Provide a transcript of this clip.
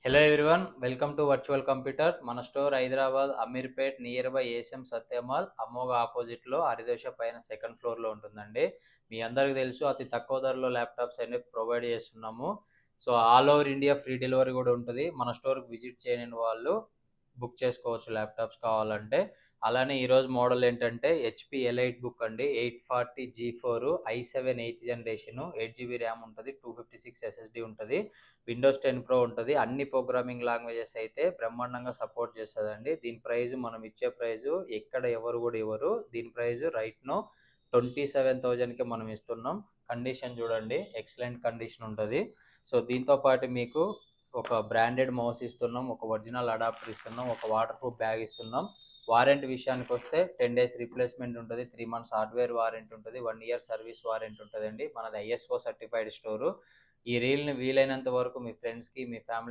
Hello everyone, welcome to virtual computer. మన store Hyderabad Ameerpet nearby ఏషియం సత్యమాల్ అమోఘ ఆపోజిట్లో హరిదోష పైన సెకండ్ ఫ్లోర్లో ఉంటుందండి. మీ అందరికీ తెలుసు, అతి తక్కువ ధరలో ల్యాప్టాప్స్ అనేవి ప్రొవైడ్ చేస్తున్నాము. So all over India free delivery కూడా ఉంటుంది. మన స్టోర్కి విజిట్ చేయని వాళ్ళు బుక్ చేసుకోవచ్చు ల్యాప్టాప్స్ కావాలంటే. అలానే ఈరోజు మోడల్ ఏంటంటే హెచ్పి ఎలైట్ బుక్ అండి. 840G4 i7 8th generation, 8GB RAM ఉంటుంది, 256 SSD ఉంటుంది, విండోస్ 10 Pro ఉంటుంది. అన్ని ప్రోగ్రామింగ్ లాంగ్వేజెస్ అయితే బ్రహ్మాండంగా సపోర్ట్ చేస్తుందండి. దీని ప్రైస్ మనం ఇచ్చే ప్రైస్ ఎక్కడ ఎవరు కూడా ఇవ్వరు. దీని ప్రైస్ రైట్ నో 27,000కి మనం ఇస్తున్నాం. కండిషన్ చూడండి, ఎక్సలెంట్ కండిషన్ ఉంటుంది. సో దీంతో పాటు మీకు ఒక బ్రాండెడ్ మౌస్ ఇస్తున్నాం, ఒక ఒరిజినల్ అడాప్టర్ ఇస్తున్నాం, ఒక వాటర్ ప్రూఫ్ బ్యాగ్ ఇస్తున్నాం. వారంటీ విషయానికి వస్తే 10 days రీప్లేస్మెంట్ ఉంటుంది, 3 months హార్డ్వేర్ వారంటీ ఉంటుంది, 1 year సర్వీస్ వారంటీ ఉంటుందండి. మనది ISO సర్టిఫైడ్ స్టోరు. ఈ రీల్ని వీలైనంత వరకు మీ ఫ్రెండ్స్కి, మీ ఫ్యామిలీ